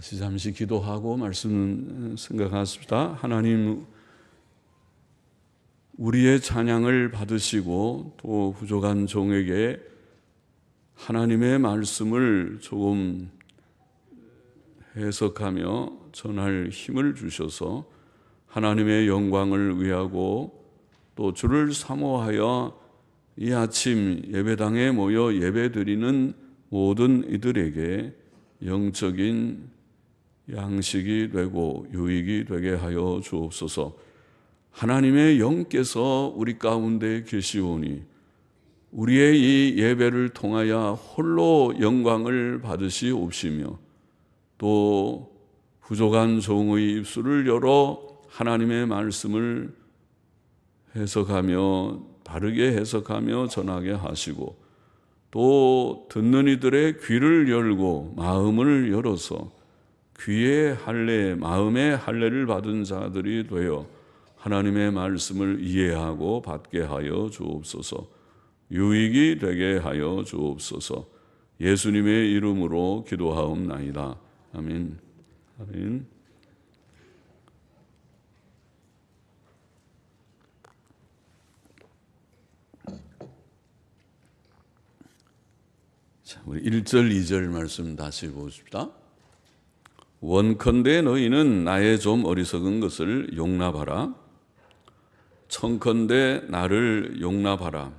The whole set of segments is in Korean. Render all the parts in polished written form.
잠시 기도하고 말씀 생각하십시다. 하나님, 우리의 찬양을 받으시고 또 부족한 종에게 하나님의 말씀을 조금 해석하며 전할 힘을 주셔서 하나님의 영광을 위하고 또 주를 사모하여 이 아침 예배당에 모여 예배드리는 모든 이들에게 영적인 양식이 되고 유익이 되게 하여 주옵소서. 하나님의 영께서 우리 가운데 계시오니 우리의 이 예배를 통하여 홀로 영광을 받으시옵시며 또 부족한 종의 입술을 열어 하나님의 말씀을 해석하며 바르게 해석하며 전하게 하시고 또 듣는 이들의 귀를 열고 마음을 열어서 귀의 할례, 마음의 할례를 받은 자들이 되어 하나님의 말씀을 이해하고 받게 하여 주옵소서. 유익이 되게 하여 주옵소서. 예수님의 이름으로 기도하옵나이다. 아멘. 아멘. 자, 우리 1절, 2절 말씀 다시 보십시다. 원컨대 너희는 나의 좀 어리석은 것을 용납하라. 청컨대 나를 용납하라.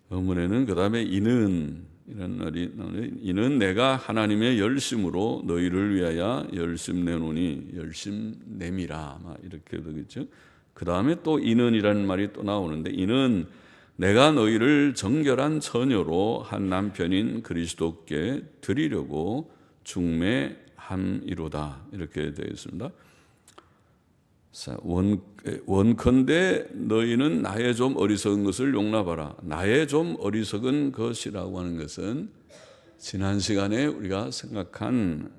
어문에는 그 다음에 이는 이런 말이 나오는데, 이는 내가 하나님의 열심으로 너희를 위하여 열심 내노니 열심 내미라 이렇게 되겠죠. 그 다음에 또 이는이라는 말이 또 나오는데, 이는 내가 너희를 정결한 처녀로 한 남편인 그리스도께 드리려고 중매함이로다 이렇게 되어 있습니다. 원컨대 너희는 나의 좀 어리석은 것을 용납하라. 나의 좀 어리석은 것이라고 하는 것은 지난 시간에 우리가 생각한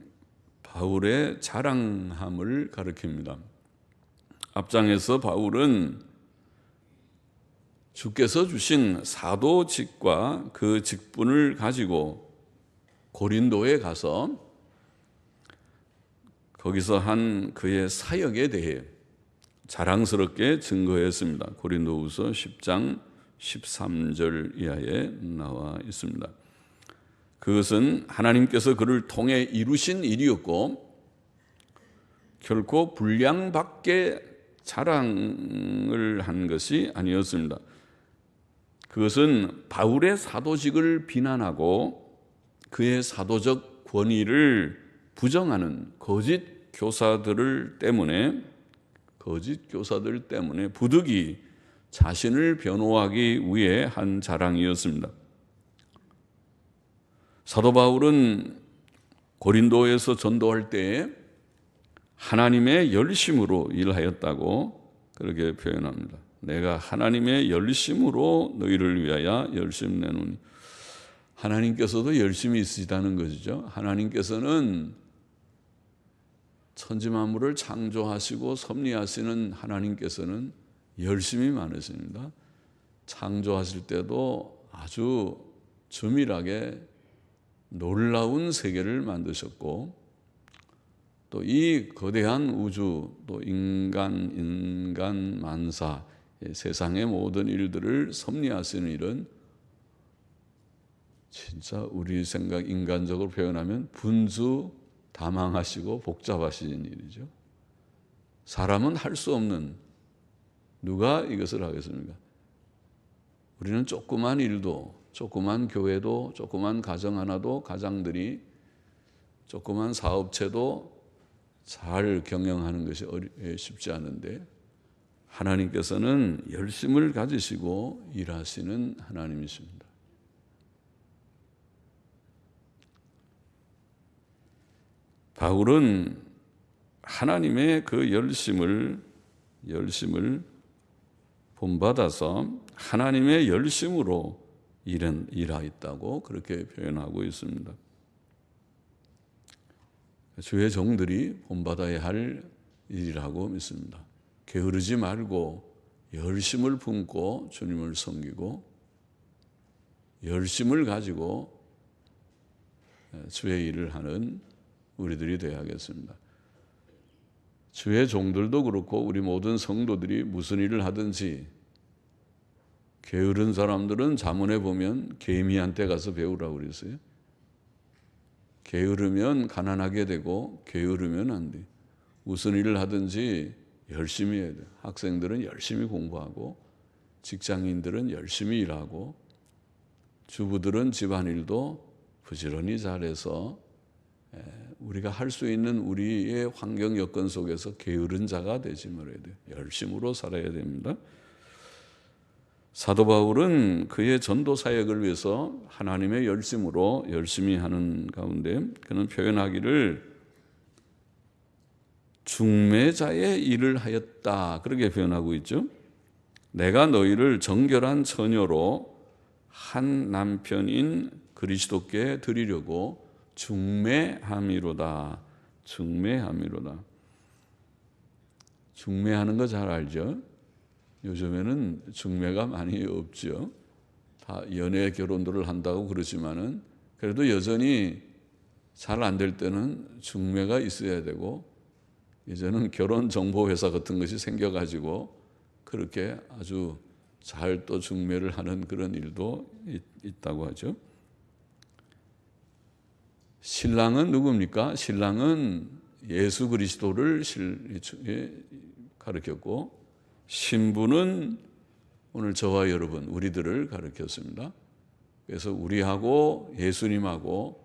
바울의 자랑함을 가리킵니다. 앞장에서 바울은 주께서 주신 사도직과 그 직분을 가지고 고린도에 가서 거기서 한 그의 사역에 대해 자랑스럽게 증거했습니다. 고린도후서 10장 13절 이하에 나와 있습니다. 그것은 하나님께서 그를 통해 이루신 일이었고 결코 분량밖에 자랑을 한 것이 아니었습니다. 그것은 바울의 사도직을 비난하고 그의 사도적 권위를 부정하는 거짓 교사들 때문에 부득이 자신을 변호하기 위해 한 자랑이었습니다. 사도 바울은 고린도에서 전도할 때에 하나님의 열심으로 일하였다고 그렇게 표현합니다. 내가 하나님의 열심으로 너희를 위하여 열심 내노니. 하나님께서도 열심히 있으시다는 것이죠. 하나님께서는 천지 만물을 창조하시고 섭리하시는 하나님께서는 열심히 많으십니다. 창조하실 때도 아주 주밀하게 놀라운 세계를 만드셨고 또 이 거대한 우주 또 인간 만사 세상의 모든 일들을 섭리하시는 일은 진짜 우리 생각 인간적으로 표현하면 분주다망하시고 복잡하신 일이죠. 사람은 할 수 없는, 누가 이것을 하겠습니까? 우리는 조그만 일도, 조그만 교회도, 조그만 가정 하나도, 가장들이 조그만 사업체도 잘 경영하는 것이 쉽지 않은데 하나님께서는 열심을 가지시고 일하시는 하나님이십니다. 바울은 하나님의 그 열심을 본받아서 하나님의 열심으로 일하였다고 그렇게 표현하고 있습니다. 주의 종들이 본받아야 할 일이라고 믿습니다. 게으르지 말고 열심을 품고 주님을 섬기고 열심을 가지고 주의 일을 하는 우리들이 되어야겠습니다. 주의 종들도 그렇고 우리 모든 성도들이 무슨 일을 하든지 게으른 사람들은 잠언에 보면 개미한테 가서 배우라고 그랬어요. 게으르면 가난하게 되고 게으르면 안 돼. 무슨 일을 하든지 열심히 해야 돼. 학생들은 열심히 공부하고 직장인들은 열심히 일하고 주부들은 집안일도 부지런히 잘해서 우리가 할 수 있는 우리의 환경 여건 속에서 게으른 자가 되지 말아야 돼요. 열심으로 살아야 됩니다. 사도 바울은 그의 전도 사역을 위해서 하나님의 열심으로 열심히 하는 가운데 그는 표현하기를 중매자의 일을 하였다 그렇게 표현하고 있죠. 내가 너희를 정결한 처녀로 한 남편인 그리스도께 드리려고 중매함이로다. 중매함이로다. 중매하는 거 잘 알죠? 요즘에는 중매가 많이 없죠. 다 연애 결혼들을 한다고 그러지만은 그래도 여전히 잘 안 될 때는 중매가 있어야 되고 이제는 결혼정보회사 같은 것이 생겨가지고 그렇게 아주 잘 또 중매를 하는 그런 일도 있다고 하죠. 신랑은 누굽니까? 신랑은 예수 그리스도를 가르쳤고 신부는 오늘 저와 여러분 우리들을 가르쳤습니다. 그래서 우리하고 예수님하고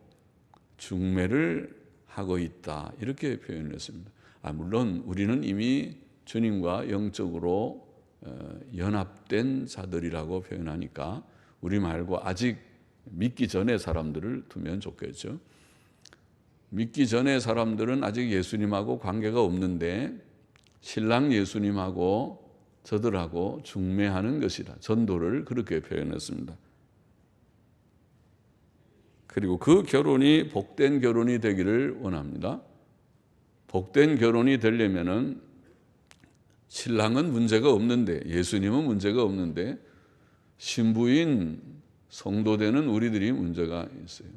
중매를 하고 있다 이렇게 표현을 했습니다. 물론 우리는 이미 주님과 영적으로 연합된 자들이라고 표현하니까 우리 말고 아직 믿기 전의 사람들을 두면 좋겠죠. 믿기 전의 사람들은 아직 예수님하고 관계가 없는데 신랑 예수님하고 저들하고 중매하는 것이다. 전도를 그렇게 표현했습니다. 그리고 그 결혼이 복된 결혼이 되기를 원합니다. 복된 결혼이 되려면은 신랑은 문제가 없는데 예수님은 문제가 없는데 신부인 성도되는 우리들이 문제가 있어요.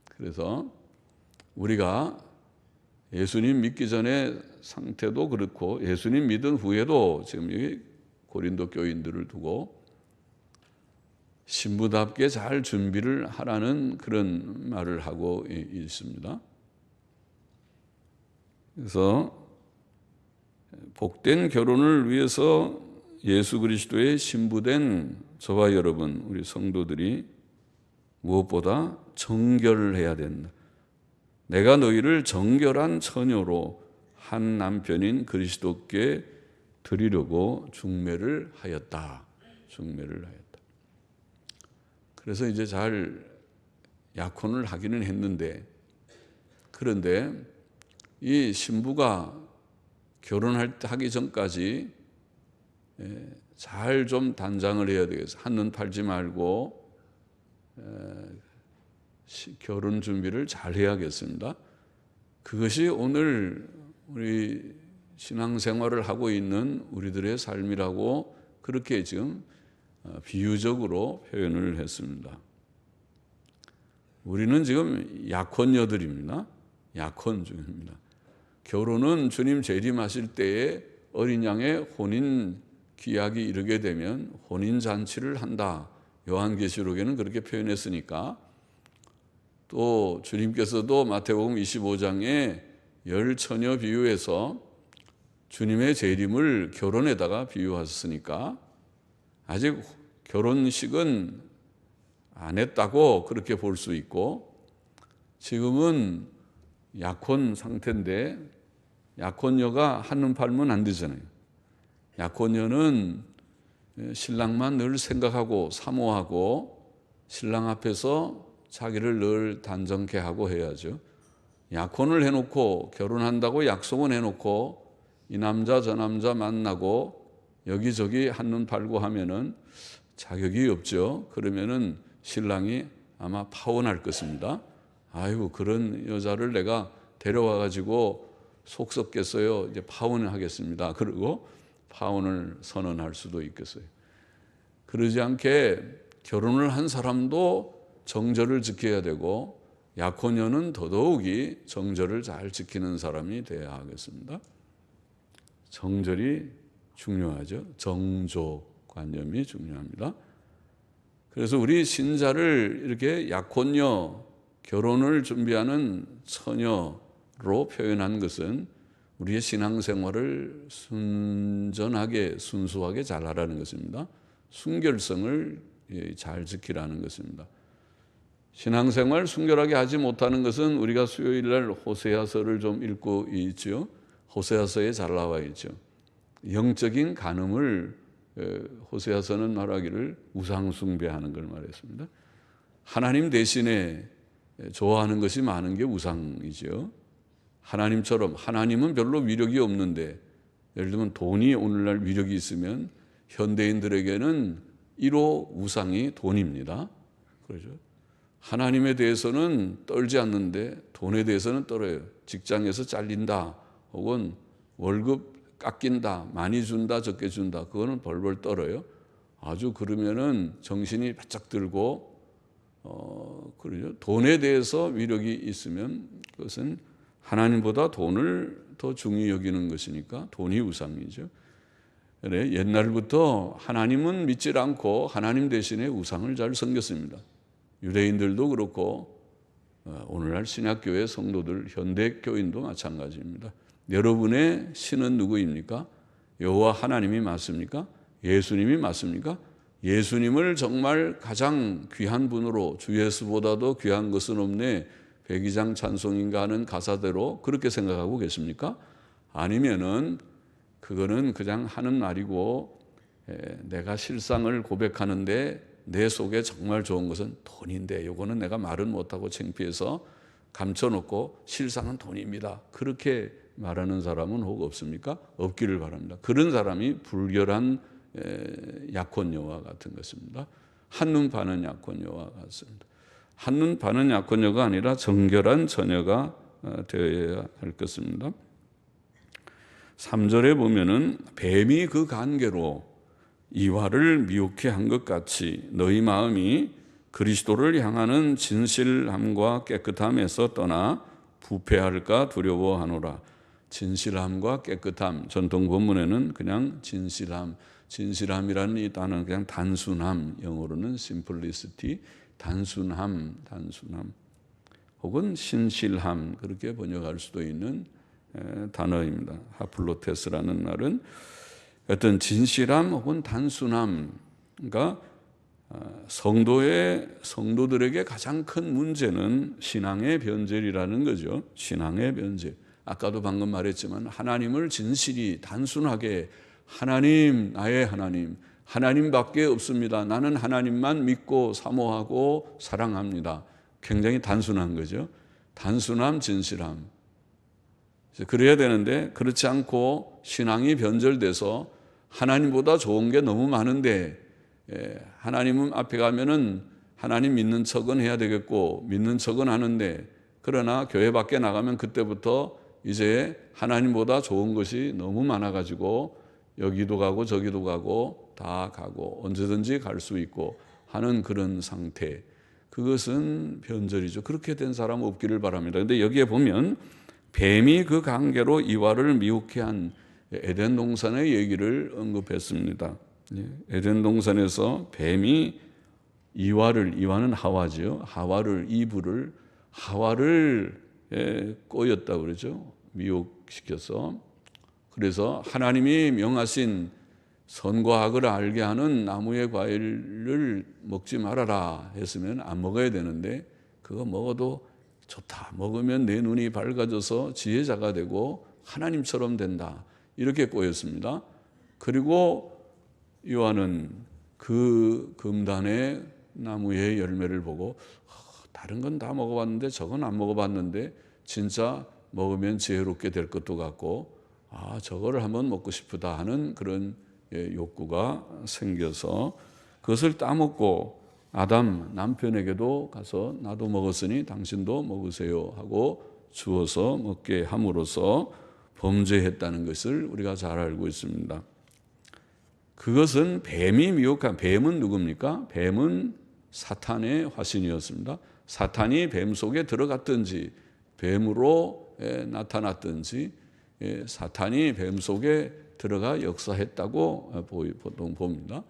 그래서 우리가 예수님 믿기 전에 상태도 그렇고 예수님 믿은 후에도 지금 이 고린도 교인들을 두고 신부답게 잘 준비를 하라는 그런 말을 하고 있습니다. 그래서 복된 결혼을 위해서 예수 그리스도의 신부된 저와 여러분 우리 성도들이 무엇보다 정결을 해야 된다. 내가 너희를 정결한 처녀로 한 남편인 그리스도께 드리려고 중매를 하였다. 중매를 하였다. 그래서 이제 잘 약혼을 하기는 했는데 그런데 이 신부가 결혼하기 전까지 잘 좀 단장을 해야 되겠어요. 한눈 팔지 말고 결혼 준비를 잘 해야겠습니다. 그것이 오늘 우리 신앙생활을 하고 있는 우리들의 삶이라고 그렇게 지금 비유적으로 표현을 했습니다. 우리는 지금 약혼녀들입니다. 약혼 중입니다. 결혼은 주님 재림하실 때에 어린 양의 혼인 기약이 이르게 되면 혼인잔치를 한다. 요한계시록에는 그렇게 표현했으니까 또 주님께서도 마태복음 25장에 열 처녀 비유해서 주님의 재림을 결혼에다가 비유하셨으니까 아직 결혼식은 안 했다고 그렇게 볼 수 있고 지금은 약혼 상태인데 약혼녀가 한눈 팔면 안 되잖아요. 약혼녀는 신랑만 늘 생각하고 사모하고 신랑 앞에서 자기를 늘 단정케 하고 해야죠. 약혼을 해놓고 결혼한다고 약속은 해놓고 이 남자 저 남자 만나고 여기저기 한눈 팔고 하면은 자격이 없죠. 그러면은 신랑이 아마 파혼할 것입니다. 아이고 그런 여자를 내가 데려와 가지고 속 썩겠어요. 이제 파혼을 하겠습니다. 그리고 파혼을 선언할 수도 있겠어요. 그러지 않게 결혼을 한 사람도 정절을 지켜야 되고 약혼녀는 더더욱이 정절을 잘 지키는 사람이 되어야 하겠습니다. 정절이 중요하죠. 정조관념이 중요합니다. 그래서 우리 신자를 이렇게 약혼녀, 결혼을 준비하는 처녀로 표현한 것은 우리의 신앙생활을 순전하게 순수하게 잘하라는 것입니다. 순결성을 잘 지키라는 것입니다. 신앙생활 순결하게 하지 못하는 것은 우리가 수요일날 호세아서를 좀 읽고 있죠. 호세아서에 잘 나와 있죠. 영적인 간음을 호세아서는 말하기를 우상 숭배하는 걸 말했습니다. 하나님 대신에 좋아하는 것이 많은 게 우상이죠. 하나님처럼 하나님은 별로 위력이 없는데 예를 들면 돈이 오늘날 위력이 있으면 현대인들에게는 1호 우상이 돈입니다. 그렇죠? 하나님에 대해서는 떨지 않는데 돈에 대해서는 떨어요. 직장에서 잘린다 혹은 월급 깎인다, 많이 준다, 적게 준다, 그거는 벌벌 떨어요. 아주 그러면은 정신이 바짝 들고, 그러죠. 돈에 대해서 위력이 있으면 그것은 하나님보다 돈을 더 중히 여기는 것이니까 돈이 우상이죠. 그래, 옛날부터 하나님은 믿지 않고 하나님 대신에 우상을 잘 섬겼습니다. 유대인들도 그렇고, 오늘날 신약교회 성도들, 현대교인도 마찬가지입니다. 여러분의 신은 누구입니까? 여호와 하나님이 맞습니까? 예수님이 맞습니까? 예수님을 정말 가장 귀한 분으로 주 예수보다도 귀한 것은 없네, 백이장 찬송인가 하는 가사대로 그렇게 생각하고 계십니까? 아니면은 그거는 그냥 하는 말이고 내가 실상을 고백하는데 내 속에 정말 좋은 것은 돈인데 요거는 내가 말은 못하고 창피해서 감춰놓고 실상은 돈입니다. 그렇게 말하는 사람은 혹 없습니까? 없기를 바랍니다. 그런 사람이 불결한 약혼녀와 같은 것입니다. 한눈 파는 약혼녀와 같습니다. 한눈 파는 약혼녀가 아니라 정결한 처녀가 되어야 할 것입니다. 3절에 보면은 뱀이 그 관계로 이와를 미혹해 한 것 같이 너희 마음이 그리스도를 향하는 진실함과 깨끗함에서 떠나 부패할까 두려워하노라. 진실함과 깨끗함, 전통 본문에는 그냥 진실함, 진실함이라는 이 단어는 그냥 단순함, 영어로는 simplicity, 단순함 혹은 신실함 그렇게 번역할 수도 있는 단어입니다. 하플로테스라는 말은 어떤 진실함 혹은 단순함, 그러니까 성도들에게 가장 큰 문제는 신앙의 변절이라는 거죠. 신앙의 변절. 아까도 방금 말했지만 하나님을 진실이 단순하게 하나님, 나의 하나님, 하나님밖에 없습니다. 나는 하나님만 믿고 사모하고 사랑합니다. 굉장히 단순한 거죠. 단순함, 진실함. 그래야 되는데 그렇지 않고 신앙이 변절돼서 하나님보다 좋은 게 너무 많은데 하나님은 앞에 가면은 하나님 믿는 척은 해야 되겠고 믿는 척은 하는데 그러나 교회 밖에 나가면 그때부터 이제 하나님보다 좋은 것이 너무 많아가지고 여기도 가고 저기도 가고 다 가고 언제든지 갈 수 있고 하는 그런 상태. 그것은 변절이죠. 그렇게 된 사람 없기를 바랍니다. 그런데 여기에 보면 뱀이 그 관계로 이와를 미혹해 한 에덴 동산의 얘기를 언급했습니다. 에덴 동산에서 뱀이 이와는 하와지요. 이브를 하와를 꼬였다고 그러죠. 미혹시켜서. 그래서 하나님이 명하신 선과 악을 알게 하는 나무의 과일을 먹지 말아라 했으면 안 먹어야 되는데 그거 먹어도 좋다. 먹으면 내 눈이 밝아져서 지혜자가 되고 하나님처럼 된다. 이렇게 꼬였습니다. 그리고 요한은 그 금단의 나무의 열매를 보고 다른 건 다 먹어봤는데 저건 안 먹어봤는데 진짜 먹으면 지혜롭게 될 것도 같고 저거를 한번 먹고 싶다 하는 그런 욕구가 생겨서 그것을 따먹고 아담 남편에게도 가서 나도 먹었으니 당신도 먹으세요 하고 주어서 먹게 함으로써 범죄했다는 것을 우리가 잘 알고 있습니다. 그것은 뱀이 미혹한, 뱀은 누굽니까? 뱀은 사탄의 화신이었습니다. 사탄이 뱀 속에 들어갔든지 뱀으로 나타났든지 사탄이 뱀 속에 들어가 역사했다고 보통 봅니다.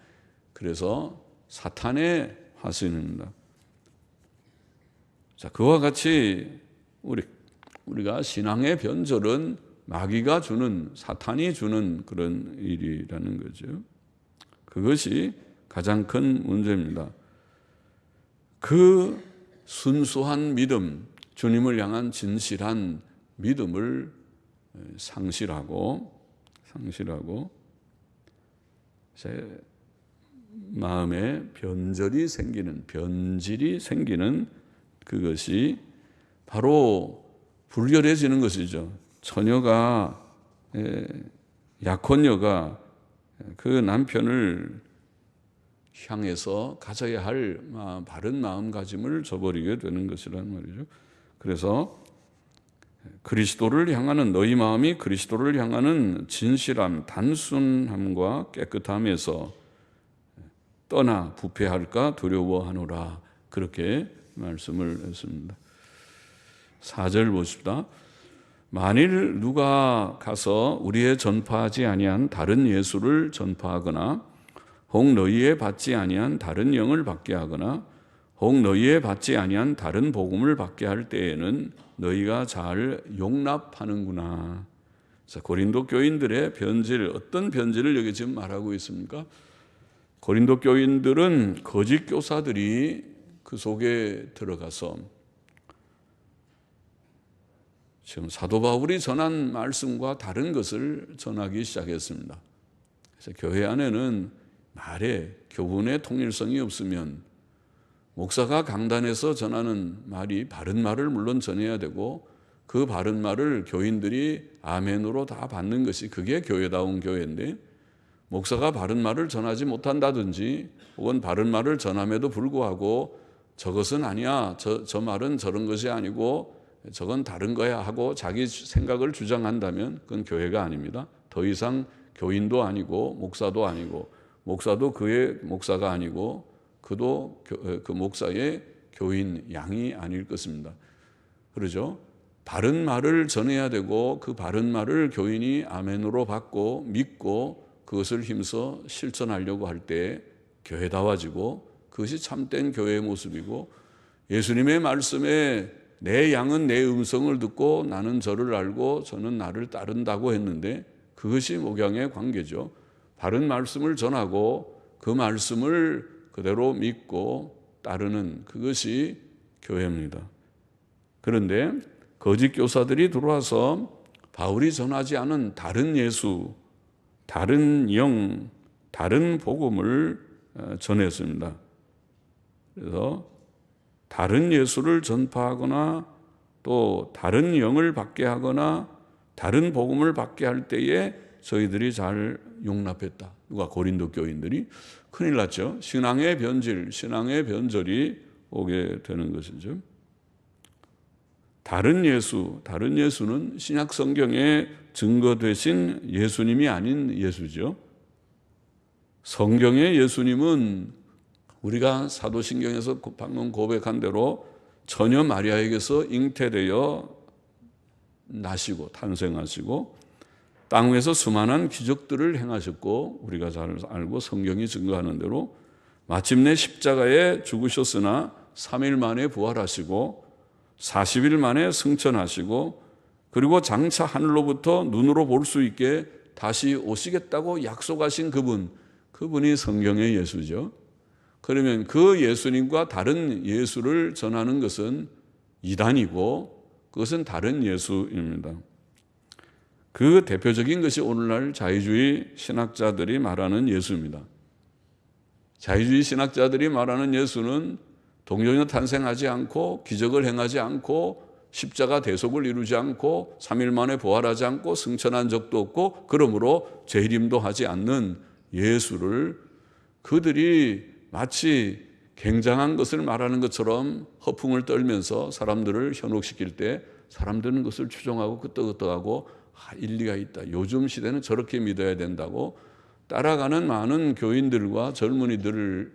그래서 사탄의 화신입니다. 자, 그와 같이 우리가 신앙의 변절은 마귀가 주는, 사탄이 주는 그런 일이라는 거죠. 그것이 가장 큰 문제입니다. 그 순수한 믿음, 주님을 향한 진실한 믿음을 상실하고 제 마음에 변질이 생기는 그것이 바로 불결해지는 것이죠. 처녀가, 약혼녀가 그 남편을 향해서 가져야 할 바른 마음가짐을 저버리게 되는 것이란 말이죠. 그래서 그리스도를 향하는, 너희 마음이 그리스도를 향하는 진실함, 단순함과 깨끗함에서 떠나 부패할까 두려워하노라, 그렇게 말씀을 했습니다. 4절 보십시다. 만일 누가 가서 우리의 전파하지 아니한 다른 예수를 전파하거나 혹 너희의 받지 아니한 다른 영을 받게 하거나 혹 너희의 받지 아니한 다른 복음을 받게 할 때에는 너희가 잘 용납하는구나. 자, 고린도 교인들의 변질, 어떤 변질을 여기 지금 말하고 있습니까? 고린도 교인들은 거짓 교사들이 그 속에 들어가서 지금 사도 바울이 전한 말씀과 다른 것을 전하기 시작했습니다. 그래서 교회 안에는 말에, 교훈의 통일성이 없으면 목사가 강단에서 전하는 말이 바른 말을 물론 전해야 되고 그 바른 말을 교인들이 아멘으로 다 받는 것이 그게 교회다운 교회인데, 목사가 바른 말을 전하지 못한다든지 혹은 바른 말을 전함에도 불구하고 저것은 아니야, 저 말은 저런 것이 아니고 저건 다른 거야 하고 자기 생각을 주장한다면 그건 교회가 아닙니다. 더 이상 교인도 아니고 목사도 아니고, 목사도 그의 목사가 아니고 그도 그 목사의 교인 양이 아닐 것입니다. 그러죠? 바른 말을 전해야 되고 그 바른 말을 교인이 아멘으로 받고 믿고 그것을 힘써 실천하려고 할 때 교회다워지고, 그것이 참된 교회의 모습이고, 예수님의 말씀에 내 양은 내 음성을 듣고 나는 저를 알고 저는 나를 따른다고 했는데 그것이 목양의 관계죠. 바른 말씀을 전하고 그 말씀을 그대로 믿고 따르는 그것이 교회입니다. 그런데 거짓 교사들이 들어와서 바울이 전하지 않은 다른 예수, 다른 영, 다른 복음을 전했습니다. 그래서 다른 예수를 전파하거나 또 다른 영을 받게 하거나 다른 복음을 받게 할 때에 저희들이 잘 용납했다. 누가? 고린도 교인들이. 큰일 났죠. 신앙의 변질, 신앙의 변절이 오게 되는 것이죠. 다른 예수는 신약 성경에 증거되신 예수님이 아닌 예수죠. 성경의 예수님은 우리가 사도신경에서 방금 고백한 대로 처녀 마리아에게서 잉태되어 나시고 탄생하시고 땅 위에서 수많은 기적들을 행하셨고, 우리가 잘 알고 성경이 증거하는 대로 마침내 십자가에 죽으셨으나 3일 만에 부활하시고 40일 만에 승천하시고 그리고 장차 하늘로부터 눈으로 볼 수 있게 다시 오시겠다고 약속하신 그분이 성경의 예수죠. 그러면 그 예수님과 다른 예수를 전하는 것은 이단이고 그것은 다른 예수입니다. 그 대표적인 것이 오늘날 자유주의 신학자들이 말하는 예수입니다. 자유주의 신학자들이 말하는 예수는 동정녀 탄생하지 않고 기적을 행하지 않고 십자가 대속을 이루지 않고 3일 만에 부활하지 않고 승천한 적도 없고 그러므로 재림도 하지 않는 예수를 그들이 마치 굉장한 것을 말하는 것처럼 허풍을 떨면서 사람들을 현혹시킬 때 사람들은 그것을 추종하고 끄떡끄떡하고 일리가 있다. 요즘 시대는 저렇게 믿어야 된다고 따라가는 많은 교인들과 젊은이들을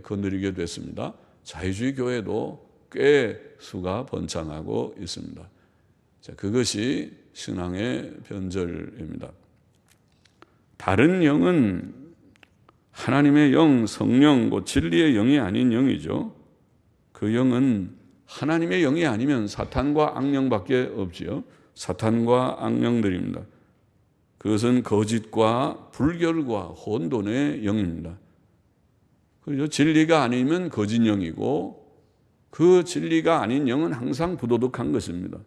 거느리게 됐습니다. 자유주의 교회도 꽤 수가 번창하고 있습니다. 자, 그것이 신앙의 변절입니다. 다른 영은 하나님의 영, 성령, 진리의 영이 아닌 영이죠. 그 영은 하나님의 영이 아니면 사탄과 악령밖에 없지요. 사탄과 악령들입니다. 그것은 거짓과 불결과 혼돈의 영입니다. 그렇죠? 진리가 아니면 거짓 영이고 그 진리가 아닌 영은 항상 부도덕한 것입니다.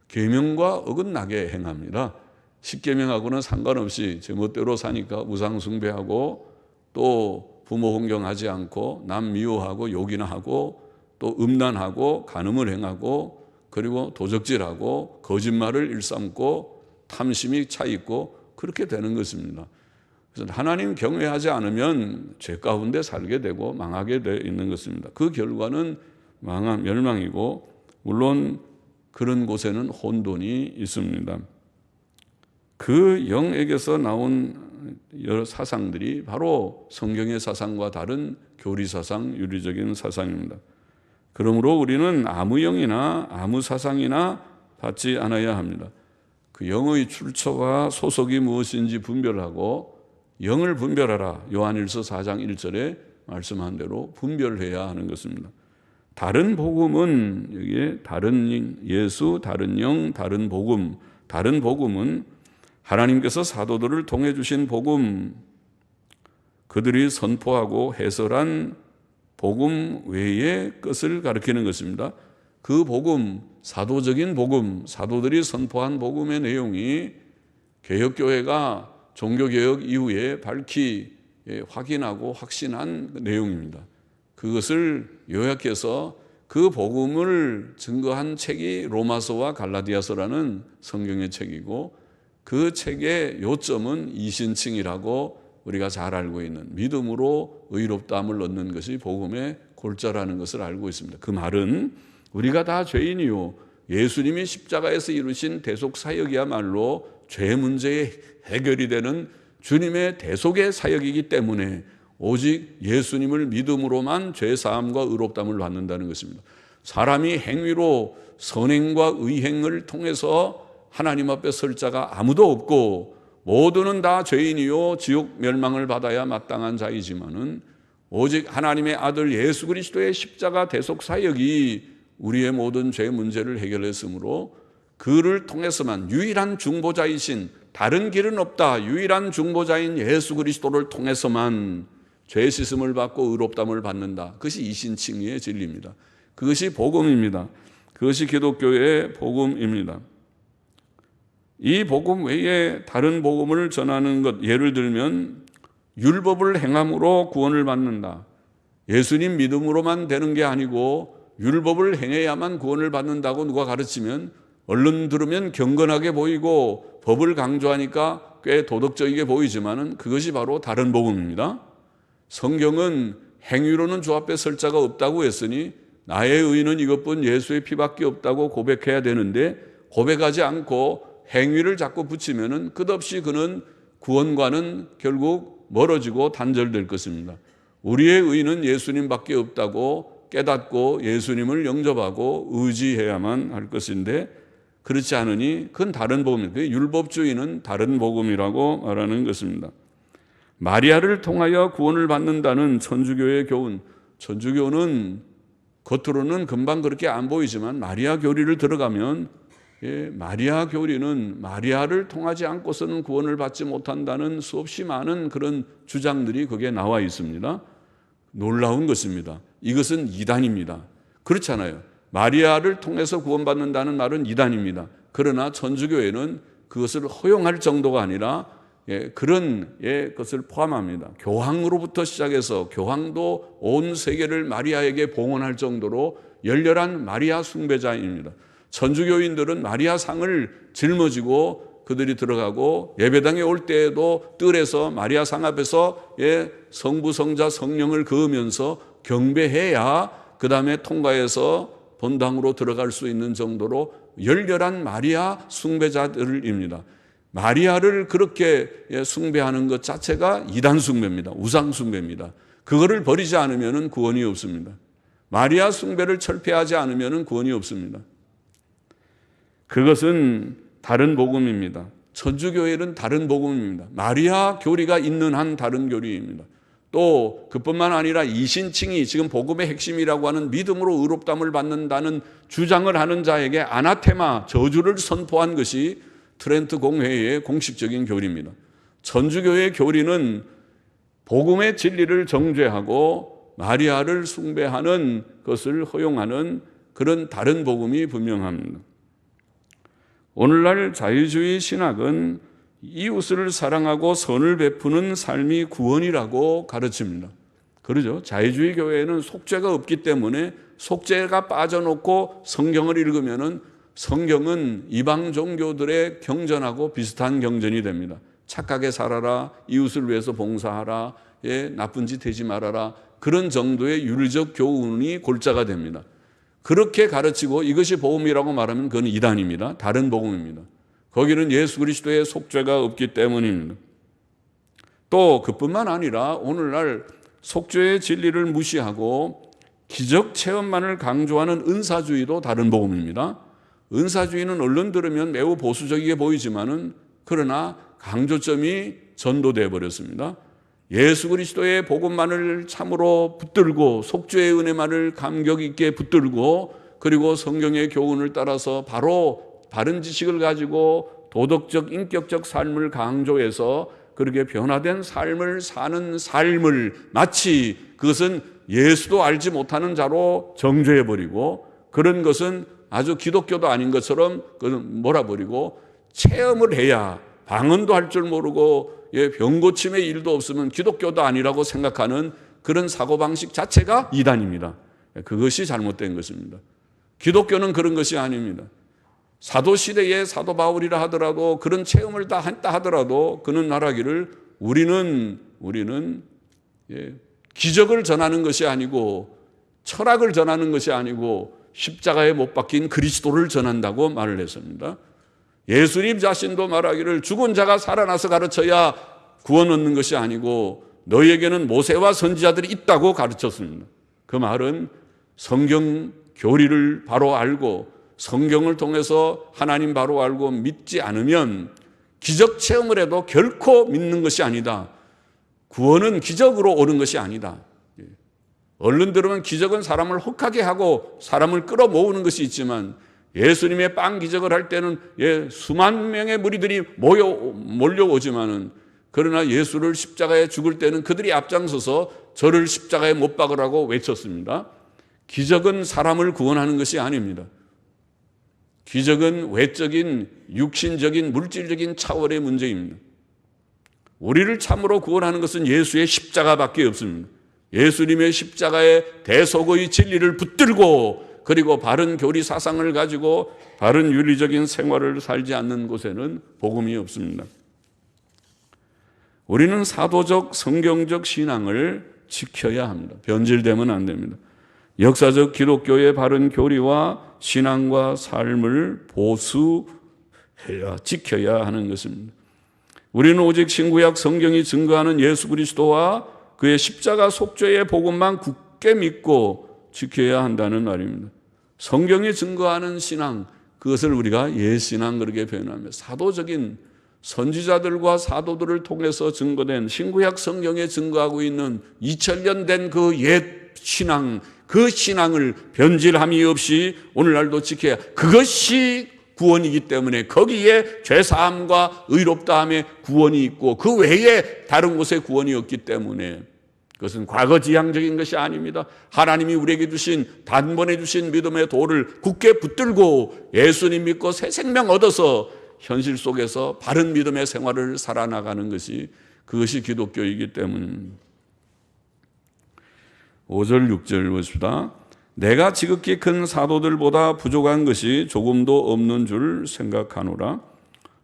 계명과 어긋나게 행합니다. 십계명하고는 상관없이 제멋대로 사니까 우상 숭배하고 또 부모 존경하지 않고 남 미워하고 욕이나 하고 또 음란하고 간음을 행하고 그리고 도적질하고 거짓말을 일삼고 탐심이 차 있고 그렇게 되는 것입니다. 그래서 하나님 경외하지 않으면 죄 가운데 살게 되고 망하게 되어 있는 것입니다. 그 결과는 멸망이고 물론 그런 곳에는 혼돈이 있습니다. 그 영에게서 나온 여러 사상들이 바로 성경의 사상과 다른 교리사상, 윤리적인 사상입니다. 그러므로 우리는 아무 영이나 아무 사상이나 받지 않아야 합니다. 그 영의 출처와 소속이 무엇인지 분별하고 영을 분별하라. 요한일서 4장 1절에 말씀한 대로 분별해야 하는 것입니다. 다른 복음은 여기에 다른 예수, 다른 영, 다른 복음. 다른 복음은 하나님께서 사도들을 통해 주신 복음, 그들이 선포하고 해설한 복음 외의 것을 가리키는 것입니다. 그 복음, 사도적인 복음, 사도들이 선포한 복음의 내용이 개혁교회가 종교개혁 이후에 밝히 확인하고 확신한 내용입니다. 그것을 요약해서 그 복음을 증거한 책이 로마서와 갈라디아서라는 성경의 책이고 그 책의 요점은 이신칭이라고 우리가 잘 알고 있는 믿음으로 의롭다함을 얻는 것이 복음의 골자라는 것을 알고 있습니다. 그 말은 우리가 다 죄인이요 예수님이 십자가에서 이루신 대속 사역이야말로 죄 문제의 해결이 되는 주님의 대속의 사역이기 때문에 오직 예수님을 믿음으로만 죄 사함과 의롭다함을 받는다는 것입니다. 사람이 행위로 선행과 의행을 통해서 하나님 앞에 설 자가 아무도 없고 모두는 다 죄인이요 지옥 멸망을 받아야 마땅한 자이지만은 오직 하나님의 아들 예수 그리스도의 십자가 대속 사역이 우리의 모든 죄 문제를 해결했으므로 그를 통해서만 유일한 중보자이신 다른 길은 없다. 유일한 중보자인 예수 그리스도를 통해서만 죄 씻음을 받고 의롭다함을 받는다. 그것이 이신칭의의 진리입니다. 그것이 복음입니다. 그것이 기독교의 복음입니다. 이 복음 외에 다른 복음을 전하는 것, 예를 들면 율법을 행함으로 구원을 받는다. 예수님 믿음으로만 되는 게 아니고 율법을 행해야만 구원을 받는다고 누가 가르치면 얼른 들으면 경건하게 보이고 법을 강조하니까 꽤 도덕적이게 보이지만은 그것이 바로 다른 복음입니다. 성경은 행위로는 주 앞에 설 자가 없다고 했으니 나의 의는 이것뿐 예수의 피밖에 없다고 고백해야 되는데 고백하지 않고 행위를 자꾸 붙이면은 끝없이 그는 구원과는 결국 멀어지고 단절될 것입니다. 우리의 의는 예수님밖에 없다고 깨닫고 예수님을 영접하고 의지해야만 할 것인데 그렇지 않으니 그건 다른 복음입니다. 율법주의는 다른 복음이라고 말하는 것입니다. 마리아를 통하여 구원을 받는다는 천주교의 교훈, 천주교는 겉으로는 금방 그렇게 안 보이지만 마리아 교리를 들어가면 마리아 교리는 마리아를 통하지 않고서는 구원을 받지 못한다는 수없이 많은 그런 주장들이 거기에 나와 있습니다. 놀라운 것입니다. 이것은 이단입니다. 그렇잖아요. 마리아를 통해서 구원받는다는 말은 이단입니다. 그러나 천주교회는 그것을 허용할 정도가 아니라 그런 것을 포함합니다. 교황으로부터 시작해서 교황도 온 세계를 마리아에게 봉헌할 정도로 열렬한 마리아 숭배자입니다. 천주교인들은 마리아 상을 짊어지고 그들이 들어가고 예배당에 올 때에도 뜰에서 마리아 상 앞에서 성부, 성자, 성령을 그으면서 경배해야 그 다음에 통과해서 본당으로 들어갈 수 있는 정도로 열렬한 마리아 숭배자들입니다. 마리아를 그렇게 숭배하는 것 자체가 이단 숭배입니다. 우상 숭배입니다. 그거를 버리지 않으면 구원이 없습니다. 마리아 숭배를 철폐하지 않으면 구원이 없습니다. 그것은 다른 복음입니다. 천주교회는 다른 복음입니다. 마리아 교리가 있는 한 다른 교리입니다. 또 그뿐만 아니라 이신칭이 지금 복음의 핵심이라고 하는 믿음으로 의롭다함을 받는다는 주장을 하는 자에게 아나테마, 저주를 선포한 것이 트렌트 공회의 공식적인 교리입니다. 천주교의 교리는 복음의 진리를 정죄하고 마리아를 숭배하는 것을 허용하는 그런 다른 복음이 분명합니다. 오늘날 자유주의 신학은 이웃을 사랑하고 선을 베푸는 삶이 구원이라고 가르칩니다. 그러죠? 자유주의 교회에는 속죄가 없기 때문에 속죄가 빠져놓고 성경을 읽으면은 성경은 이방 종교들의 경전하고 비슷한 경전이 됩니다. 착하게 살아라, 이웃을 위해서 봉사하라, 나쁜 짓 하지 말아라, 그런 정도의 윤리적 교훈이 골자가 됩니다. 그렇게 가르치고 이것이 복음이라고 말하면 그건 이단입니다. 다른 복음입니다. 거기는 예수 그리스도의 속죄가 없기 때문입니다. 또 그뿐만 아니라 오늘날 속죄의 진리를 무시하고 기적 체험만을 강조하는 은사주의도 다른 복음입니다. 은사주의는 얼른 들으면 매우 보수적이게 보이지만은 그러나 강조점이 전도되어 버렸습니다. 예수 그리스도의 복음만을 참으로 붙들고 속죄의 은혜만을 감격 있게 붙들고 그리고 성경의 교훈을 따라서 바로 바른 지식을 가지고 도덕적 인격적 삶을 강조해서 그렇게 변화된 삶을 사는 삶을 마치 그것은 예수도 알지 못하는 자로 정죄해버리고 그런 것은 아주 기독교도 아닌 것처럼 그건 몰아버리고 체험을 해야 방언도 할 줄 모르고 병 고침의 일도 없으면 기독교도 아니라고 생각하는 그런 사고방식 자체가 이단입니다. 그것이 잘못된 것입니다. 기독교는 그런 것이 아닙니다. 사도시대의 사도 바울이라 하더라도 그런 체험을 다 했다 하더라도 그는 말하기를 우리는 기적을 전하는 것이 아니고 철학을 전하는 것이 아니고 십자가에 못 박힌 그리스도를 전한다고 말을 했습니다. 예수님 자신도 말하기를 죽은 자가 살아나서 가르쳐야 구원 얻는 것이 아니고 너희에게는 모세와 선지자들이 있다고 가르쳤습니다. 그 말은 성경 교리를 바로 알고 성경을 통해서 하나님 바로 알고 믿지 않으면 기적 체험을 해도 결코 믿는 것이 아니다. 구원은 기적으로 오는 것이 아니다. 얼른 들으면 기적은 사람을 혹하게 하고 사람을 끌어모으는 것이 있지만 예수님의 빵 기적을 할 때는 수만 명의 무리들이 몰려오지만은 그러나 예수를 십자가에 죽을 때는 그들이 앞장서서 저를 십자가에 못 박으라고 외쳤습니다. 기적은 사람을 구원하는 것이 아닙니다. 기적은 외적인 육신적인 물질적인 차원의 문제입니다. 우리를 참으로 구원하는 것은 예수의 십자가밖에 없습니다. 예수님의 십자가의 대속의 진리를 붙들고 그리고 바른 교리 사상을 가지고 바른 윤리적인 생활을 살지 않는 곳에는 복음이 없습니다. 우리는 사도적 성경적 신앙을 지켜야 합니다. 변질되면 안 됩니다. 역사적 기독교의 바른 교리와 신앙과 삶을 보수해야 지켜야 하는 것입니다. 우리는 오직 신구약 성경이 증거하는 예수 그리스도와 그의 십자가 속죄의 복음만 굳게 믿고 지켜야 한다는 말입니다. 성경이 증거하는 신앙, 그것을 우리가 옛신앙 그렇게 표현하며 사도적인 선지자들과 사도들을 통해서 증거된 신구약 성경에 증거하고 있는 2000년 된 그 옛 신앙, 그 신앙을 변질함이 없이 오늘날도 지켜야 그것이 구원이기 때문에 거기에 죄사함과 의롭다함의 구원이 있고 그 외에 다른 곳에 구원이 없기 때문에 그것은 과거지향적인 것이 아닙니다. 하나님이 우리에게 주신 단번에 주신 믿음의 도를 굳게 붙들고 예수님 믿고 새 생명 얻어서 현실 속에서 바른 믿음의 생활을 살아나가는 것이 그것이 기독교이기 때문입니다. 5절 6절 보십시다. 내가 지극히 큰 사도들보다 부족한 것이 조금도 없는 줄 생각하노라.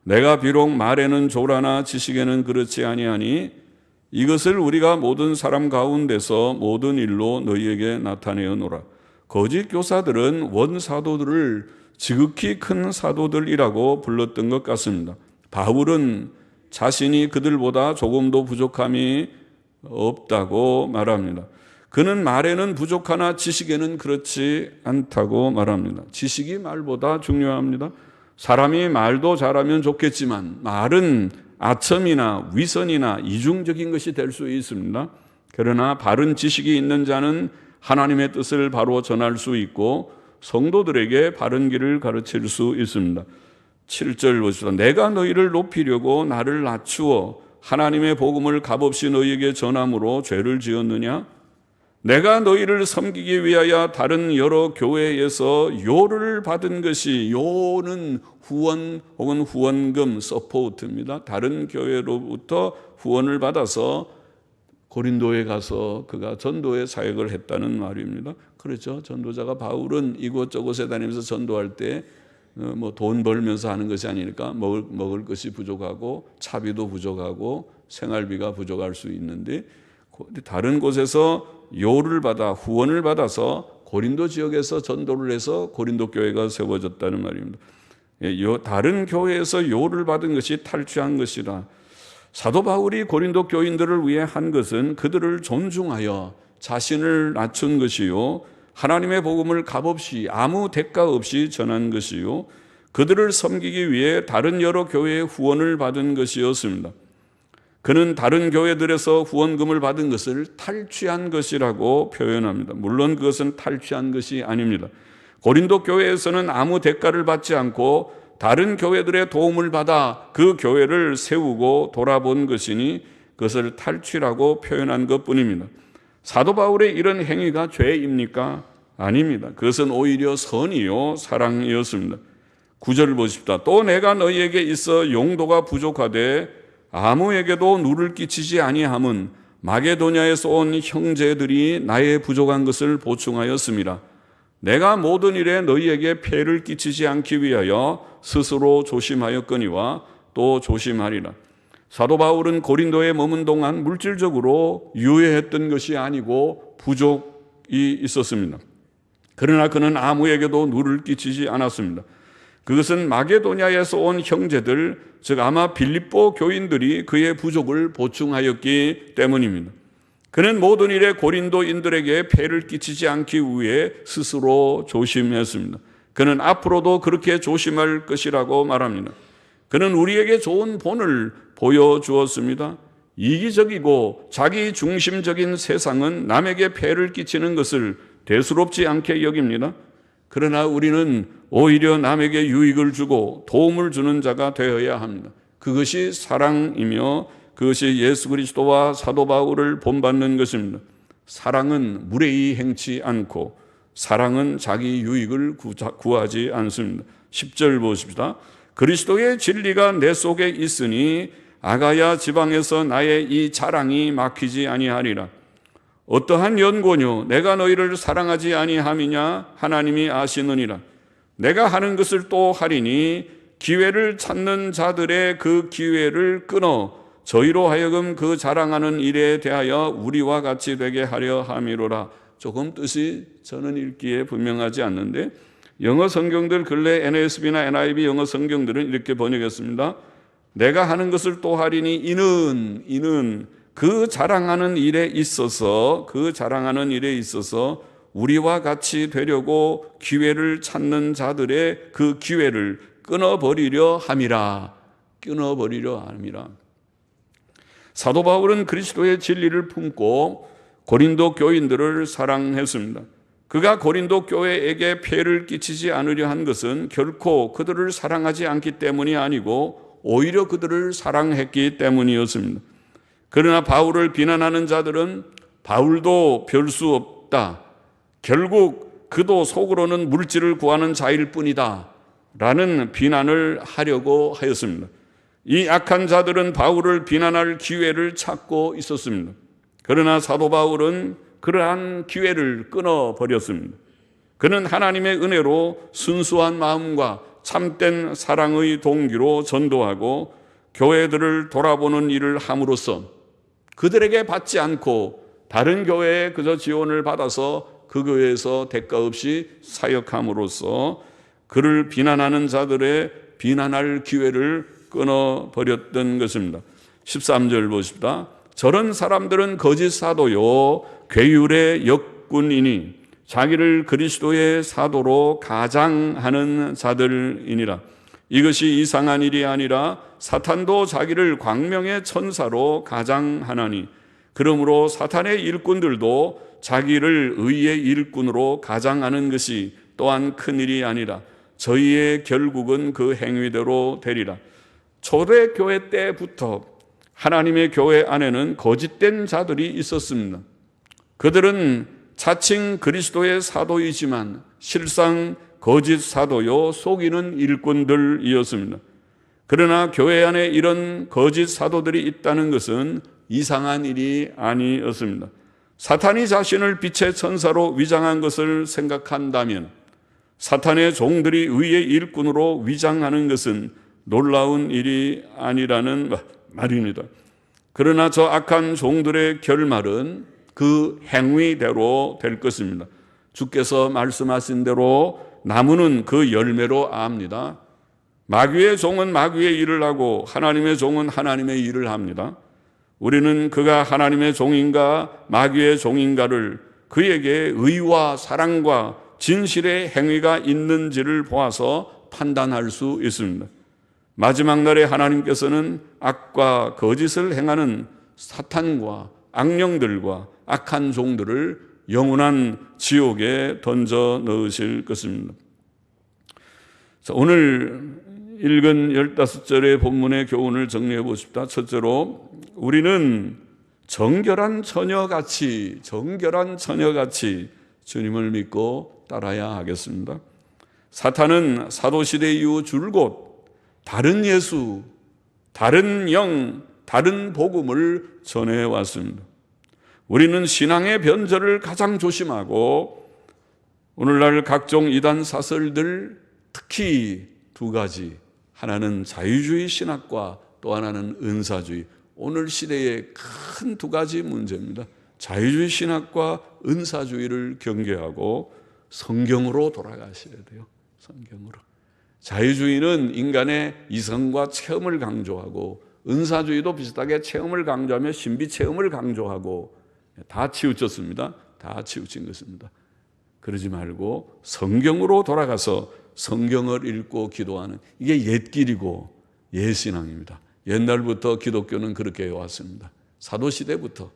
내가 비록 말에는 조라나 지식에는 그렇지 아니하니 이것을 우리가 모든 사람 가운데서 모든 일로 너희에게 나타내어 놓으라. 거짓 교사들은 원사도들을 지극히 큰 사도들이라고 불렀던 것 같습니다. 바울은 자신이 그들보다 조금도 부족함이 없다고 말합니다. 그는 말에는 부족하나 지식에는 그렇지 않다고 말합니다. 지식이 말보다 중요합니다. 사람이 말도 잘하면 좋겠지만 말은 아첨이나 위선이나 이중적인 것이 될 수 있습니다. 그러나 바른 지식이 있는 자는 하나님의 뜻을 바로 전할 수 있고 성도들에게 바른 길을 가르칠 수 있습니다. 7절 보십시오. 내가 너희를 높이려고 나를 낮추어 하나님의 복음을 값없이 너희에게 전함으로 죄를 지었느냐? 내가 너희를 섬기기 위하여 다른 여러 교회에서 요를 받은 것이, 요는 후원 혹은 후원금, 서포트입니다. 다른 교회로부터 후원을 받아서 고린도에 가서 그가 전도의 사역을 했다는 말입니다. 그렇죠. 전도자가 바울은 이곳저곳에 다니면서 전도할 때 돈 벌면서 하는 것이 아니니까 먹을 것이 부족하고 차비도 부족하고 생활비가 부족할 수 있는데, 다른 곳에서 요를 받아 후원을 받아서 고린도 지역에서 전도를 해서 고린도 교회가 세워졌다는 말입니다. 다른 교회에서 요를 받은 것이 탈취한 것이라. 사도 바울이 고린도 교인들을 위해 한 것은 그들을 존중하여 자신을 낮춘 것이요, 하나님의 복음을 값없이 아무 대가 없이 전한 것이요, 그들을 섬기기 위해 다른 여러 교회의 후원을 받은 것이었습니다. 그는 다른 교회들에서 후원금을 받은 것을 탈취한 것이라고 표현합니다. 물론 그것은 탈취한 것이 아닙니다. 고린도 교회에서는 아무 대가를 받지 않고 다른 교회들의 도움을 받아 그 교회를 세우고 돌아본 것이니 그것을 탈취라고 표현한 것뿐입니다. 사도 바울의 이런 행위가 죄입니까? 아닙니다. 그것은 오히려 선이요 사랑이었습니다. 9절 보십시다. 또 내가 너희에게 있어 용도가 부족하되 아무에게도 누를 끼치지 아니함은 마게도냐에서 온 형제들이 나의 부족한 것을 보충하였습니다. 내가 모든 일에 너희에게 폐를 끼치지 않기 위하여 스스로 조심하였거니와 또 조심하리라. 사도 바울은 고린도에 머문 동안 물질적으로 유해했던 것이 아니고 부족이 있었습니다. 그러나 그는 아무에게도 누를 끼치지 않았습니다. 그것은 마게도냐에서 온 형제들, 즉 아마 빌립보 교인들이 그의 부족을 보충하였기 때문입니다. 그는 모든 일에 고린도인들에게 폐를 끼치지 않기 위해 스스로 조심했습니다. 그는 앞으로도 그렇게 조심할 것이라고 말합니다. 그는 우리에게 좋은 본을 보여주었습니다. 이기적이고 자기 중심적인 세상은 남에게 폐를 끼치는 것을 대수롭지 않게 여깁니다. 그러나 우리는 오히려 남에게 유익을 주고 도움을 주는 자가 되어야 합니다. 그것이 사랑이며 그것이 예수 그리스도와 사도 바울을 본받는 것입니다. 사랑은 무례히 행치 않고 사랑은 자기 유익을 구하지 않습니다. 10절 보십시다. 그리스도의 진리가 내 속에 있으니 아가야 지방에서 나의 이 자랑이 막히지 아니하리라. 어떠한 연고뇨 내가 너희를 사랑하지 아니함이냐 하나님이 아시느니라. 내가 하는 것을 또 하리니 기회를 찾는 자들의 그 기회를 끊어 저희로 하여금 그 자랑하는 일에 대하여 우리와 같이 되게 하려 함이로라. 조금 뜻이 저는 읽기에 분명하지 않는데 영어 성경들 근래 NASB나 NIV 영어 성경들은 이렇게 번역했습니다. 내가 하는 것을 또 하리니 이는 그 자랑하는 일에 있어서 우리와 같이 되려고 기회를 찾는 자들의 그 기회를 끊어버리려 함이라. 사도 바울은 그리스도의 진리를 품고 고린도 교인들을 사랑했습니다. 그가 고린도 교회에게 폐를 끼치지 않으려 한 것은 결코 그들을 사랑하지 않기 때문이 아니고 오히려 그들을 사랑했기 때문이었습니다. 그러나 바울을 비난하는 자들은 바울도 별 수 없다. 결국 그도 속으로는 물질을 구하는 자일 뿐이다. 라는 비난을 하려고 하였습니다. 이 악한 자들은 바울을 비난할 기회를 찾고 있었습니다. 그러나 사도 바울은 그러한 기회를 끊어버렸습니다. 그는 하나님의 은혜로 순수한 마음과 참된 사랑의 동기로 전도하고 교회들을 돌아보는 일을 함으로써 그들에게 받지 않고 다른 교회에 그저 지원을 받아서 그 교회에서 대가 없이 사역함으로써 그를 비난하는 자들의 비난할 기회를 끊어버렸던 것입니다. 13절 보십시다. 저런 사람들은 거짓 사도요 괴율의 역군이니 자기를 그리스도의 사도로 가장하는 자들이니라. 이것이 이상한 일이 아니라 사탄도 자기를 광명의 천사로 가장하나니 그러므로 사탄의 일꾼들도 자기를 의의 일꾼으로 가장하는 것이 또한 큰일이 아니라 저희의 결국은 그 행위대로 되리라. 초대교회 때부터 하나님의 교회 안에는 거짓된 자들이 있었습니다. 그들은 자칭 그리스도의 사도이지만 실상 거짓 사도요 속이는 일꾼들이었습니다. 그러나 교회 안에 이런 거짓 사도들이 있다는 것은 이상한 일이 아니었습니다. 사탄이 자신을 빛의 천사로 위장한 것을 생각한다면 사탄의 종들이 의의 일꾼으로 위장하는 것은 놀라운 일이 아니라는 말입니다. 그러나 저 악한 종들의 결말은 그 행위대로 될 것입니다. 주께서 말씀하신 대로 나무는 그 열매로 압니다. 마귀의 종은 마귀의 일을 하고 하나님의 종은 하나님의 일을 합니다. 우리는 그가 하나님의 종인가 마귀의 종인가를 그에게 의와 사랑과 진실의 행위가 있는지를 보아서 판단할 수 있습니다. 마지막 날에 하나님께서는 악과 거짓을 행하는 사탄과 악령들과 악한 종들을 영원한 지옥에 던져 넣으실 것입니다. 자, 오늘 읽은 15절의 본문의 교훈을 정리해 보십시다. 첫째로 우리는 정결한 처녀같이 주님을 믿고 따라야 하겠습니다. 사탄은 사도시대 이후 줄곧 다른 예수, 다른 영, 다른 복음을 전해왔습니다. 우리는 신앙의 변절을 가장 조심하고 오늘날 각종 이단 사설들 특히 두 가지, 하나는 자유주의 신학과 또 하나는 은사주의, 오늘 시대의 큰 두 가지 문제입니다. 자유주의 신학과 은사주의를 경계하고 성경으로 돌아가셔야 돼요. 성경으로. 자유주의는 인간의 이성과 체험을 강조하고 은사주의도 비슷하게 체험을 강조하며 신비 체험을 강조하고 다 치우쳤습니다. 다 치우친 것입니다. 그러지 말고 성경으로 돌아가서 성경을 읽고 기도하는, 이게 옛길이고 옛신앙입니다. 옛날부터 기독교는 그렇게 해왔습니다. 사도시대부터.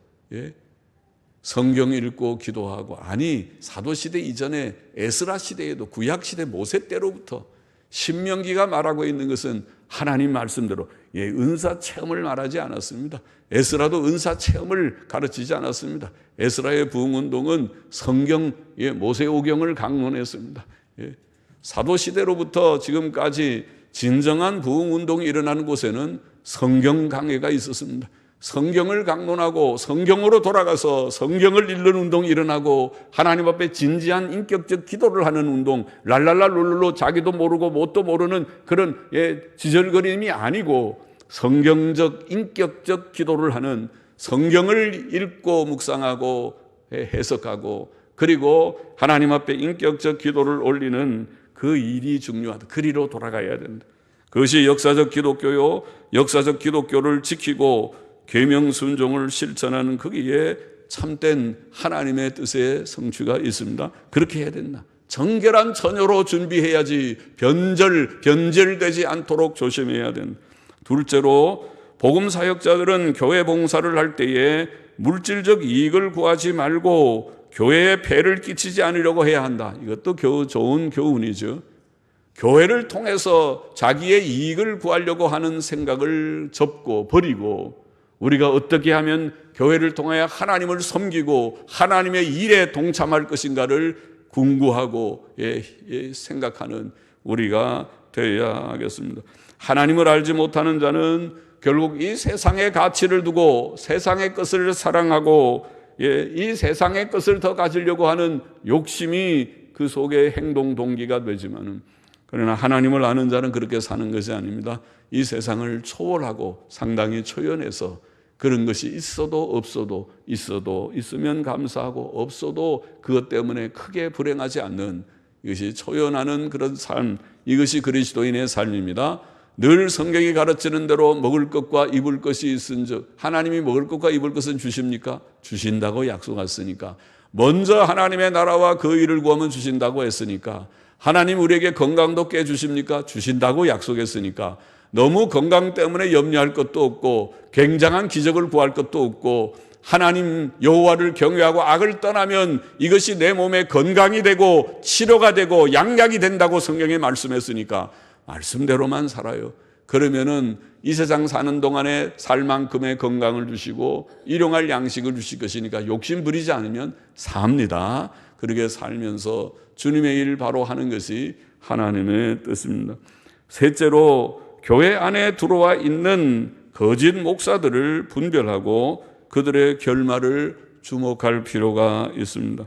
성경 읽고 기도하고, 아니 사도시대 이전에 에스라 시대에도 구약시대 모세 때로부터 신명기가 말하고 있는 것은 하나님 말씀대로 은사 체험을 말하지 않았습니다. 에스라도 은사 체험을 가르치지 않았습니다. 에스라의 부흥운동은 성경, 모세오경을 강론했습니다. 사도시대로부터 지금까지 진정한 부흥운동이 일어나는 곳에는 성경 강해가 있었습니다. 성경을 강론하고 성경으로 돌아가서 성경을 읽는 운동이 일어나고 하나님 앞에 진지한 인격적 기도를 하는 운동, 랄랄라 룰루로 자기도 모르고 뭣도 모르는 그런 지절거림이 아니고 성경적 인격적 기도를 하는, 성경을 읽고 묵상하고 해석하고 그리고 하나님 앞에 인격적 기도를 올리는 그 일이 중요하다. 그리로 돌아가야 된다. 그것이 역사적 기독교요. 역사적 기독교를 지키고 계명 순종을 실천하는 거기에 참된 하나님의 뜻의 성취가 있습니다. 그렇게 해야 된다. 정결한 처녀로 준비해야지 변절되지 않도록 조심해야 된다. 둘째로 복음 사역자들은 교회 봉사를 할 때에 물질적 이익을 구하지 말고 교회에 폐를 끼치지 않으려고 해야 한다. 이것도 좋은 교훈이죠. 교회를 통해서 자기의 이익을 구하려고 하는 생각을 접고 버리고 우리가 어떻게 하면 교회를 통하여 하나님을 섬기고 하나님의 일에 동참할 것인가를 궁구하고 생각하는 우리가 되어야 하겠습니다. 하나님을 알지 못하는 자는 결국 이 세상의 가치를 두고 세상의 것을 사랑하고 이 세상의 것을 더 가지려고 하는 욕심이 그 속에 행동 동기가 되지만은, 그러나 하나님을 아는 자는 그렇게 사는 것이 아닙니다. 이 세상을 초월하고 상당히 초연해서 그런 것이 있어도 없어도, 있어도 있으면 감사하고 없어도 그것 때문에 크게 불행하지 않는, 이것이 초연하는 그런 삶, 이것이 그리스도인의 삶입니다. 늘 성경이 가르치는 대로 먹을 것과 입을 것이 있은즉 하나님이 먹을 것과 입을 것은 주십니까? 주신다고 약속했으니까. 먼저 하나님의 나라와 그 일을 구하면 주신다고 했으니까. 하나님 우리에게 건강도 꽤 주십니까? 주신다고 약속했으니까. 너무 건강 때문에 염려할 것도 없고 굉장한 기적을 구할 것도 없고 하나님 여호와를 경외하고 악을 떠나면 이것이 내 몸에 건강이 되고 치료가 되고 양약이 된다고 성경에 말씀했으니까 말씀대로만 살아요. 그러면은 이 세상 사는 동안에 살 만큼의 건강을 주시고 일용할 양식을 주실 것이니까 욕심 부리지 않으면 삽니다. 그렇게 살면서 주님의 일 바로 하는 것이 하나님의 뜻입니다. 셋째로 교회 안에 들어와 있는 거짓 목사들을 분별하고 그들의 결말을 주목할 필요가 있습니다.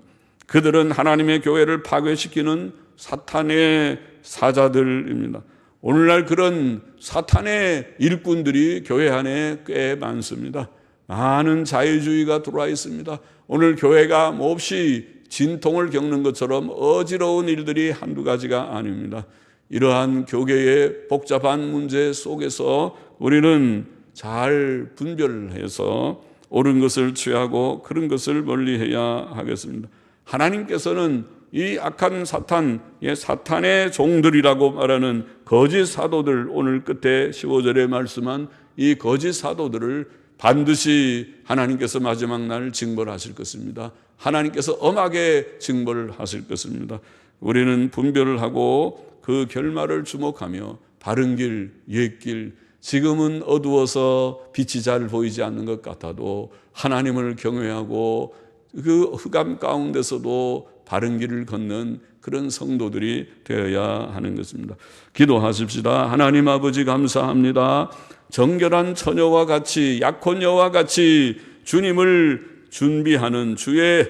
그들은 하나님의 교회를 파괴시키는 사탄의 사자들입니다. 오늘날 그런 사탄의 일꾼들이 교회 안에 꽤 많습니다. 많은 자유주의가 들어와 있습니다. 오늘 교회가 몹시 진통을 겪는 것처럼 어지러운 일들이 한두 가지가 아닙니다. 이러한 교계의 복잡한 문제 속에서 우리는 잘 분별해서 옳은 것을 취하고 그런 것을 멀리해야 하겠습니다. 하나님께서는 이 악한 사탄의 종들이라고 말하는 거짓 사도들, 오늘 끝에 15절에 말씀한 이 거짓 사도들을 반드시 하나님께서 마지막 날 징벌하실 것입니다. 하나님께서 엄하게 징벌하실 것입니다. 우리는 분별을 하고 그 결말을 주목하며 바른 길, 옛 길, 지금은 어두워서 빛이 잘 보이지 않는 것 같아도 하나님을 경외하고 그 흑암 가운데서도 바른 길을 걷는 그런 성도들이 되어야 하는 것입니다. 기도하십시다. 하나님 아버지 감사합니다. 정결한 처녀와 같이 약혼녀와 같이 주님을 준비하는 주의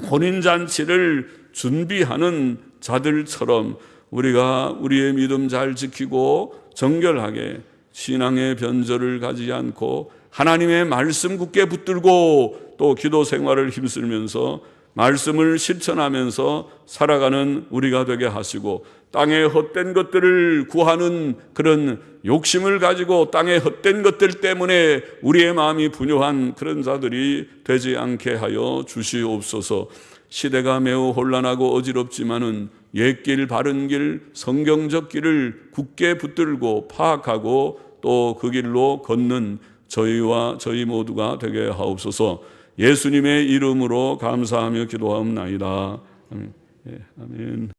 혼인잔치를 준비하는 자들처럼 우리가 우리의 믿음 잘 지키고 정결하게 신앙의 변절을 가지지 않고 하나님의 말씀 굳게 붙들고 또 기도 생활을 힘쓰면서 말씀을 실천하면서 살아가는 우리가 되게 하시고 땅의 헛된 것들을 구하는 그런 욕심을 가지고 땅의 헛된 것들 때문에 우리의 마음이 분요한 그런 자들이 되지 않게 하여 주시옵소서. 시대가 매우 혼란하고 어지럽지만은 옛길 바른 길 성경적 길을 굳게 붙들고 파악하고 또 그 길로 걷는 저희와 저희 모두가 되게 하옵소서. 예수님의 이름으로 감사하며 기도하옵나이다. 아멘.